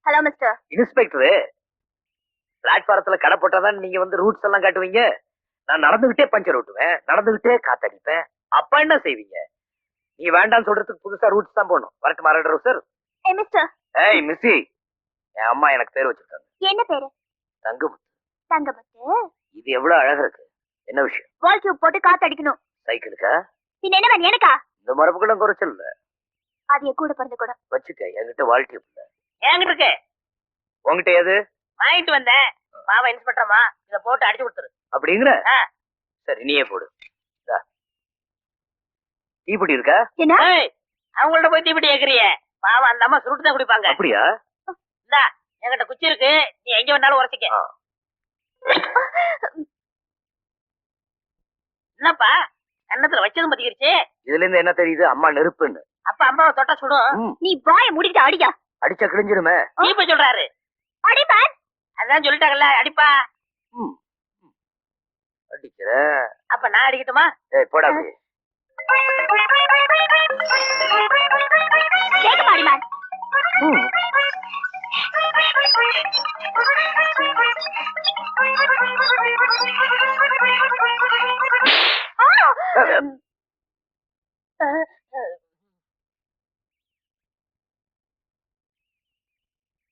Hello mister inspector. பிளாட்பாரத்துல கடை போட்டாதான் நீங்க வந்து ரூட்ஸ் எல்லாம் காட்டுவீங்க. நான் நடந்துகிட்டே பஞ்சர் ஓட்டுவேன், நடந்துகிட்டே காத்தடிப்பேன். அப்ப என்ன செய்வீங்க? நீ வேண்டாம்னு சொல்றதுக்கு புதுசா ரூட்ஸ் தான் போடணும். வரட்டு மாறாடுறோம் சார். மிஸ்டர். ஏய் மிஸ்ஸி, என் அம்மா எனக்கு பேர் வச்சிருக்காங்க. என்ன பேரு? தங்கமுத்து. தங்கமுத்து. இது எவ்வளவு அழகா இருக்கு. என்ன விஷயம்? வால் டியூப் போட்டு காத்தடிக்கணும். சைக்கிளுக்கா? பின்ன என்ன வேணும் எனக்கா? இந்த மரப்புக்கெல்லாம் குறைச்சல் இல்ல. அது என் கூட பிறந்த கூட. வச்சுக்க, என்கிட்ட வால் டியூப் இல்ல. என்கிட்ட இருக்கு. உங்ககிட்ட எது? வாங்கிட்டு வந்தேன். பாவம் இன்ஸ்பெக்டர்மா, இத போட்டு அடிச்சு கொடுத்துரு. அப்படிங்கிற? சரி நீயே போடு. தீப்பெட்டி இருக்கா? என்ன? அவங்கள்ட்ட போய் தீப்பெட்டி கேக்குறியே? பாவம் அந்த அம்மா சுருட்டு தான் குடிப்பாங்க. அப்படியா? இந்தா என்கிட்ட குச்சி இருக்கு, நீ எங்க வேணாலும் உரைச்சிக்க. என்னப்பா கண்ணத்துல வச்சதும் பத்திக்கிருச்சு? இதுல இருந்து என்ன தெரியுது? அம்மா நெருப்புன்னு. அப்ப அம்மாவை தொட்டா சுடும். நீ வாயை முடிக்கிட்டு அடியா. அடிச்சா கிழிஞ்சிருமே. தீப்ப சொல்றாரு. அடிப்பா. அதான் சொல்லிட்டாங்கல்ல, அடிப்பா. அடிக்கிற. அப்ப நான் அடிக்கட்டுமா? ஏய் போடா அப்படி. கேக்க பாடிமா.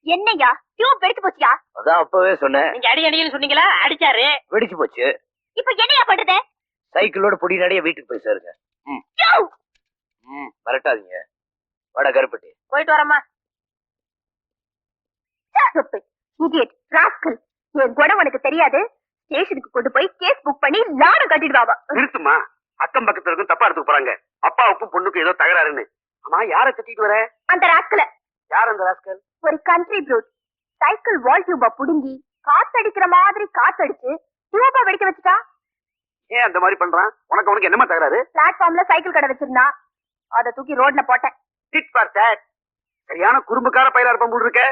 என்னையா டியூப் வெடிச்சு போச்சியா? அதான் அப்பவே சொன்னேன். நீங்க அடி அடின்னு சொன்னீங்களா? அடிச்சாரு, வெடிச்சு போச்சு. இப்ப என்னையா பண்றது? சைக்கிளோட பொடி நடைய வீட்டுக்கு போய் சேருங்க. மிரட்டாதீங்க. வாடா கருப்பட்டி. போயிட்டு வரமா. என் குணம் உனக்கு தெரியாது. ஸ்டேஷனுக்கு கொண்டு போய் கேஸ் புக் பண்ணி லாடம் கட்டிடுவாங்க. நிறுத்துமா. அக்கம் பக்கத்துல இருக்கும் தப்பா எடுத்துக்க போறாங்க. அப்பாவுக்கும் பொண்ணுக்கும் ஏதோ தகராறுன்னு. ஆமா, யார திட்டிட்டு வர? அந்த ராஸ்கல. யார் அந்த ராஸ்கல்? ஒரு கண்ட்ரி ப்ரூட். சைக்கிள் வால் டியூப புடுங்கி காத்தடிக்கிற மாதிரி காத்தடிச்சு டியூப வெடிக்க வச்சுட்டா. ஏன் அந்த மாதிரி பண்றான்? உனக்கு என்னமா தகராறு? பிளாட்ஃபார்ம்ல சைக்கிள் கடை வச்சிருந்தா, அத தூக்கி ரோட்ல போட்டேன். Did for dot. சரியான குறும்புக்கார பையலா இருப்பான் போல இருக்க.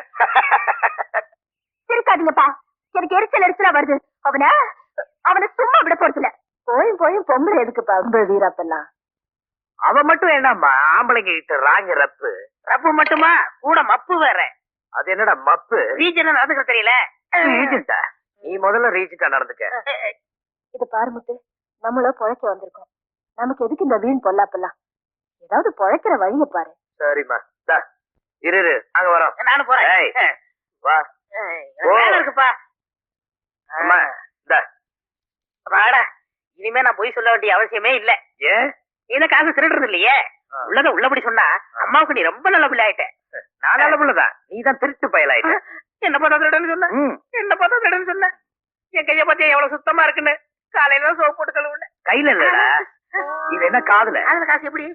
சிரிக்காதீங்கப்பா, எனக்கு எரிச்சலா வருது. அவனை சும்மா விட போறதில்ல. போயும் பொம்பளை எதுக்குப்பா வீராப்பெல்லாம்? அவ மட்டும் என்னம்மா ஆம்பளைங்க கிட்ட ராங்க ரப்பு? ரப்பு மட்டுமா, கூட மப்பு வேற. அது என்னடா மப்பு? ரீஜன் நடந்துக்க தெரியல. ரீஜன்டா? நீ முதல்ல ரீஜன்டா நடந்துக்க. இது பாரு முத்து, நம்மள பொழைக்க வந்திருக்கோம். நமக்கு எதுக்கு இந்த வீண் பொல்லாப்பெல்லாம்? ஏதாவது பொழைக்கிற வழிய பாரு. சரிம்மா, இரு அங்க வரோம். நானும் போறேன். வா. வேலை இருக்குப்பா. அம்மா வாடா. இனிமே நான் போய் சொல்ல வேண்டிய அவசியமே இல்ல. ஏன்? என்ன காசு திருடுறது இல்லையே. உள்ளத உள்ளபடி சொன்னா அம்மாவுக்கு நீ ரொம்ப நல்ல பிள்ளை ஆயிட்ட. நான் நல்ல பிள்ளைதான், நீ தான் திருட்டு பயலாயிட்ட. என்ன பார்த்தா திருடன்னு சொன்ன? என்ன பார்த்தா திருடன்னு சொன்ன? என் கைய பத்தியா எவ்வளவு சுத்தமா இருக்குன்னு காலையில தான் சோப்பு போட்டு கழுவுன. கையில இல்லடா, இது என்ன காதுல? அதுல காசு எப்படி?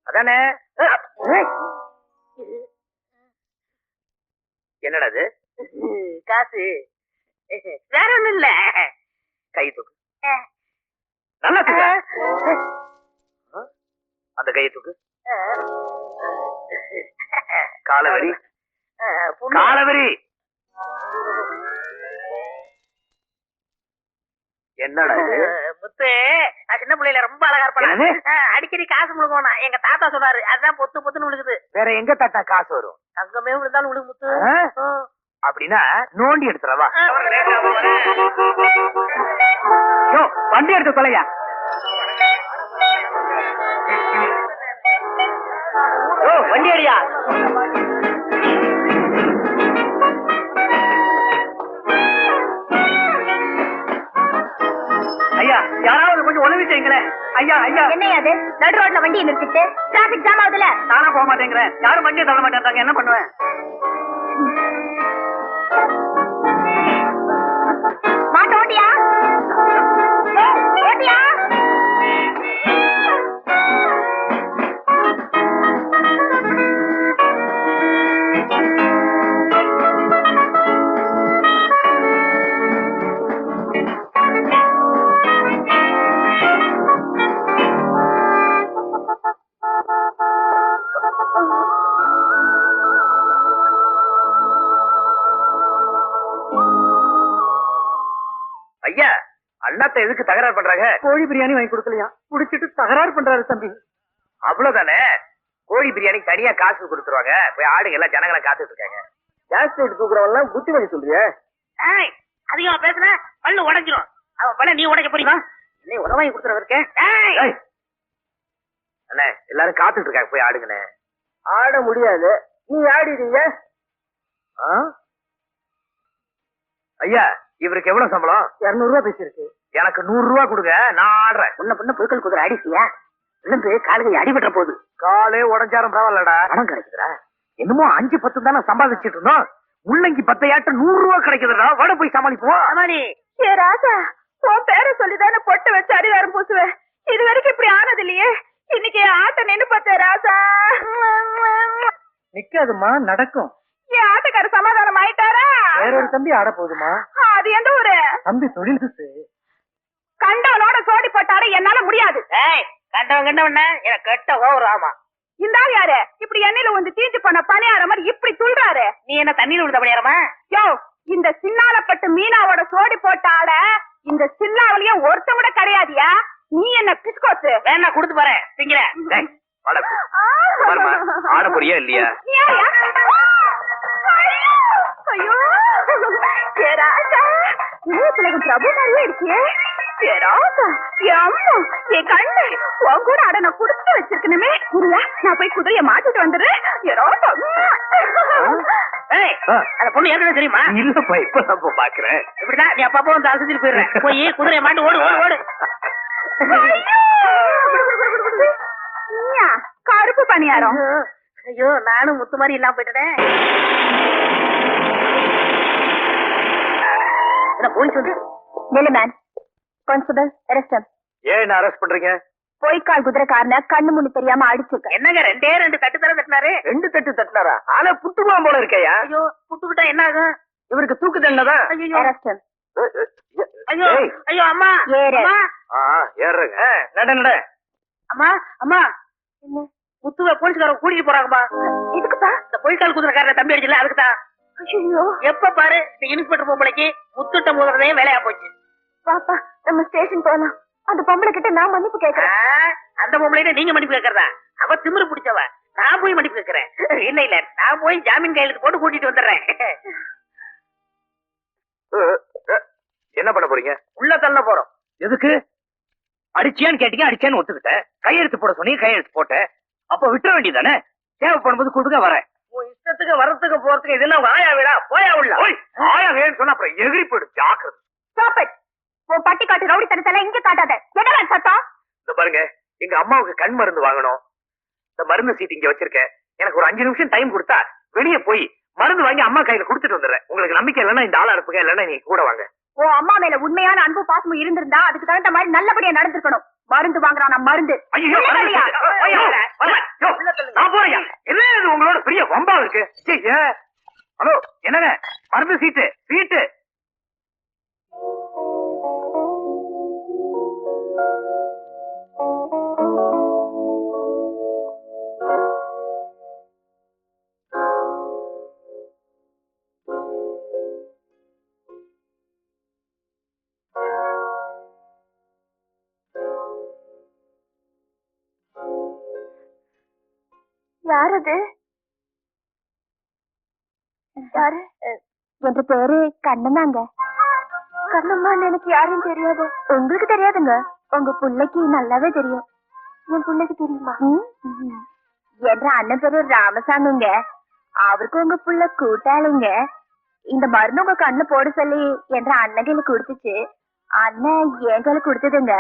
அதானே. என்னடா அது? காசு வேற ஒண்ணும் இல்ல. கை தூக்கு. நல்லா தூக்கு. அந்த கையை தூக்கு. காலவரி. காலவரி. என்னடா இது? முத்து, நான் சின்ன பிள்ளையில ரொம்ப அழகா இருப்பேன். அடிக்கடி காசு முழுங்கணும். எங்க தாத்தா சொன்னாரு, அதுதான் பொத்து பொத்துன்னு விழுகுது. வேற எங்க தாத்தா காசு வரும்? தங்கமே விழுந்தாலும் விழுகு முத்து. அப்படின்னா நோண்டி எடுத்துறவா. வண்டி எடுத்து கொலையா. வண்டி அடியா. ஐயா, யாராவது கொஞ்சம் உதவி செய்யுங்களேன். ஐயா ஐயா. என்ன அது? நடு ரோட்ல வண்டியை நிறுத்திட்டு டிராபிக் ஜாம் ஆகுதுல. நானா போக மாட்டேங்கிறேன். யாரும் வண்டியை தள்ள மாட்டேங்கிறாங்க. என்ன பண்ணுவேன்? மாட்ட ஓட்டியா? ஓட்டியா? ஐயா, அண்ணாத்த எதுக்கு தகராறு பண்றாங்க? கோழி பிரியாணி வாங்கி கொடுக்கலையா, குடிச்சிட்டு தகராறு பண்றாரு தம்பி. அவ்வளவுதானே. கோழி பிரியாணி தனியா காசு கொடுத்துருவாங்க. போய் ஆடுங்க, எல்லாம் ஜனங்களை காத்துட்டு இருக்காங்க. கேஸ் லைட் தூக்குறவெல்லாம் புத்தி வழி சொல்றியா? ஏய், அதிகமா பேசுன பல்லு உடைஞ்சிரும். அவன் பல்ல நீ உடைக்க போறீங்க? நீ உணவாங்கி கொடுத்துற இருக்க. ஏய், அண்ணே எல்லாரும் காத்துட்டு இருக்காங்க, போய் ஆடுங்கண்ணே. ஆட முடியாது, நீ ஆடிடுங்க. ஐயா, இவருக்கு எவ்வளவு சம்பளம்? 200 ரூபாய் பேசிருக்கு. எனக்கு 100 ரூபாய் கொடுங்க, நான் ஆடுறேன். உன்ன பொண்ணு புழுக்கள் குதிரை அடிச்சியா? விழுந்து காலுகை அடிபட்ட போகுது. காலே உடஞ்சாரும் பரவாயில்லடா. பணம் கிடைக்குதுடா. என்னமோ 5-10 தானே சம்பாதிச்சிட்டு இருந்தோம். முள்ளங்கி 10 100 ரூபாய் கிடைக்குதுடா. வட போய் சமாளிப்போம். சமாளி. ஏ ராஜா, உன் பேரை சொல்லிதானே பொட்டு வச்சு அடிவாரம் பூசுவேன். இது வரைக்கும் இப்படி ஆனது இல்லையே. இன்னைக்கு ஆட்ட நின்னு பார்த்தேன் ராஜா. நிக்காதுமா, நடக்கும். என் ஆட்டக்கார சமாதானம் ஆயிட்டாரா? வேற ஒரு தம்பி ஆட போகுதுமா. அது எந்த ஊரு? தம்பி தொழில் கண்டவனோட சோடி போட்டாரு, என்னால முடியாது. ஏய், கண்டவன் எனக்கு கெட்ட ஓவர். ஆமா, இந்த ஆள் யாரு? இப்படி எண்ணெயில வந்து தீஞ்சு போன பணியார மாதிரி இப்படி துள்றாரு. நீ என்ன தண்ணீர் விழுந்த பணியாரமா? யோ, இந்த சின்னாலப்பட்டு மீனாவோட சோடி போட்ட ஆட இந்த சின்னாவிலயும் ஒருத்த கூட கிடையாதியா? நீ என்ன பிஸ்கோத்து? வேணா கொடுத்து பாறேன், திங்கிறேன். டேய், வாடா போ. பாரும்மா, ஆட போறியா இல்லையா? நீ யாரையா? ஐயோ, ஏ ராஜா, இளையத்திலகம் பிரபு மாதிரியே இருக்கியே. ஏ ராஜா, என் அம்மா, என் கண்ணு, உன் கூட ஆட நான் குடுத்து வச்சிருக்கணுமே. இல்லையா, நான் போய் குதிரைய மாட்டிட்டு வந்துடுறேன். ஏ ராஜா. ஏய், அந்த பொண்ணு ஏற்கனவே தெரியுமா? இல்லப்பா, இப்பதான் போ பாக்குறேன். இப்படிதான் நீ அப்பப்போ வந்து அசைச்சிட்டு போயிடுறேன். போய் குதிரையை மாட்டு ஓடு ஓடு ஓடு. நீயா கருப்பு பணியாரம்? ஐயோ, நானும் முத்து மாதிரி இல்லாம போயிட்டேன். என்ன போலீஸ் வந்து? நிலுமேன், கான்ஸ்டபிள் அரெஸ்ட். ஏன் அரெஸ்ட் பண்றீங்க? பொய்க்கால் குதிரைக்காரன கண்ணு முன்னு தெரியாம அடிச்சிருக்க. என்னங்க 2 தட்டு தர தட்டினாரு? 2 தட்டு தட்டினாரா? ஆனா புட்டுக்குவான் போல இருக்கையா? ஐயோ, புட்டுக்கிட்டா என்ன ஆகும்? இவருக்கு தூக்கு தண்டனைதான். ஐயோ அரெஸ்ட். ஐயோ ஐயோ, அம்மா ஏறு. அம்மா ஏறுங்க. நட நட. அம்மா அம்மா, முத்துவ போலீஸ்காரங்க கூட்டிட்டு போறாங்கம்மா. இதுக்குப்பா? இந்த பொய்க்கால் குதிரைக்காரன தம்பி அடிச்சல, அதுக்குதான். ஐயோ, எப்ப பாரு இந்த இன்ஸ்பெக்டர் பொம்பளைக்கு முத்துட்ட மோதுறதே வேலையா போச்சு. பாப்பா, நம்ம ஸ்டேஷன் போலாம். அந்த பொம்பளை கிட்ட நான் மன்னிப்பு கேட்கறேன். அந்த பொம்பளைகிட்ட நீங்க மன்னிப்பு கேட்கறதா? அவ திமிரு பிடிச்சவ. நான் போய் மன்னிப்பு கேட்கறேன். இல்ல இல்ல, நான் போய் ஜாமீன் கையெழுத்து போட்டு கூட்டிட்டு வந்துடுறேன். என்ன பண்ண போறீங்க? உள்ள தள்ள போறோம். எதுக்கு? அடிச்சியான்னு கேட்டீங்க, அடிச்சேன்னு ஒத்துக்கிட்டேன். கையெழுத்து போட சொன்னீங்க, கையெழுத்து போட்டேன். அப்ப விட்டுற வேண்டியதானே? தேவைப்படும் போது கொடுக்க வரேன். உன் இஷ்டத்துக்கு வரத்துக்கு போறதுக்கு இது என்ன ஆயா வீடா? போயா உள்ள. ஆயா வீடுன்னு சொன்னா அப்புறம் எகிரி போயிடும். ஜாக்கிரதை. Stop it. உன் பட்டி காட்டு ரவுடி தனத்தெல்லாம் இங்க காட்டாத. என்னடா சத்தம்? இந்த பாருங்க, எங்க அம்மாவுக்கு கண் மருந்து வாங்கணும். இந்த மருந்து சீட் இங்க வச்சிருக்கேன். எனக்கு ஒரு 5 நிமிஷம் டைம் கொடுத்தா வெளியே போய் மருந்து வாங்கி அம்மா கையில கொடுத்துட்டு வந்துடுறேன். உங்களுக்கு நம்பிக்கை இல்லைன்னா இந்த ஆளா அனுப்புங்க, இல்லைன்னா நீங்க கூட வாங்க. உன் அம்மா மேல உண்மையான அன்பு பாசமும் இருந்திருந்தா அதுக்கு தகுந்த மாதிரி நல்லபடியா நடந்திருக்கணும். மருந்து வாங்குறான் நான் மருந்து. ஐயோ, நான் போறியா? என்ன இது உங்களோட பெரிய வம்பா இருக்கு? ஹலோ, என்னங்க மருந்து சீட்டு சீட்டு? யார் அது? யாரு? என்ற பேரு கண்ணம்மாங்க. கண்ணம்மான்னு எனக்கு யாரும் தெரியாது. உங்களுக்கு தெரியாதுங்க? உங்க பிள்ளைக்கு நல்லாவே தெரியும். என் பிள்ளைக்கு தெரியுமா? என்ற அண்ணன் பேரு ராமசாமிங்க. அவருக்கு உங்க புள்ள கூட்டாளிங்க. இந்த மருந்து உங்க கண்ணு போட சொல்லி என்ற அண்ணன் கொடுத்துச்சு. அண்ணன் என் கையில கொடுத்ததுங்க.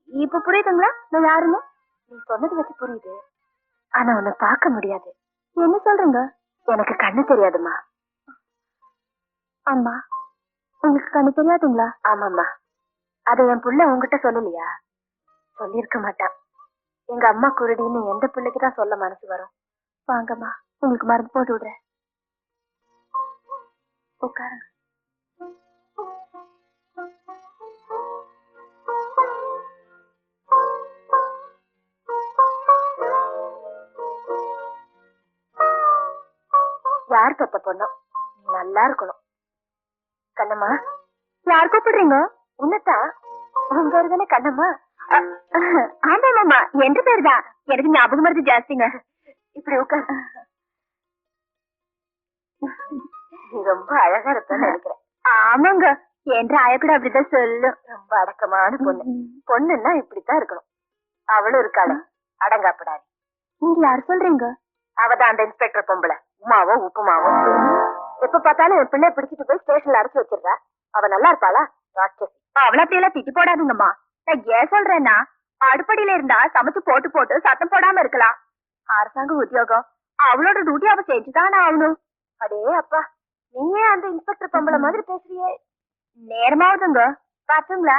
இப்ப புரியுதுங்களா நான் யாருன்னு? நீ சொன்னது வச்சு புரியுது, ஆனா உன்னை பார்க்க முடியாது. என்ன சொல்றீங்க? எனக்கு கண்ணு தெரியாதுமா. அம்மா, உங்களுக்கு கண்ணு தெரியாதுங்களா? ஆமாம்மா. அத என் புள்ள உங்ககிட்ட சொல்லலையா? சொல்லிருக்க மாட்டான். எங்க அம்மா குருடின்னு எந்த பிள்ளைக்குதான் சொல்ல மனசு வரும். வாங்கம்மா, உங்களுக்கு மருந்து போட்டு விடுறேன். உட்காருங்க. யார் பெத்த பொண்ணோ நீ நல்லா இருக்கணும். கண்ணம்மா, யார் கூப்பிடுறீங்க? உன்னதான் உங்க தானே கண்ணம்மா. ஆமா மாமா என்ற பேர் தான் எனக்கு ஞாபகம் வருது ஜாஸ்திங்க இப்படி உட்கார் நீ ரொம்ப அழகா இருப்பேன்னு நினைக்கிறேன் ஆமாங்க என்ற ஆயக்கூட அப்படிதான் சொல்லும் ரொம்ப அடக்கமான பொண்ணு பொண்ணுன்னா இப்படித்தான் இருக்கணும் அவளும் இருக்காளே அடங்காப்படாது நீங்க யார் சொல்றீங்க அவதான் அந்த இன்ஸ்பெக்டர் பொம்பளை உமாவோ உப்புமாவோ எப்ப பார்த்தாலும் என் பிள்ளை பிடிச்சிட்டு போய் ஸ்டேஷன்ல அடைச்சு வச்சிருக்கா அவ நல்லா இருப்பாளா ராட்சசி அவள அப்படியெல்லாம் திட்டி போடாதுங்கம்மா நான் ஏன் சொல்றேன்னா அடுப்படியில இருந்தா சமைச்சு போட்டு போட்டு சத்தம் போடாம இருக்கலாம் அரசாங்க உத்தியோகம் அவளோட டியூட்டி அவ செஞ்சுதானே ஆகணும் அடே அப்பா நீயே அந்த இன்ஸ்பெக்டர் பொம்பளை மாதிரி பேசுறியே நேரமாவதுங்க பாத்துங்களா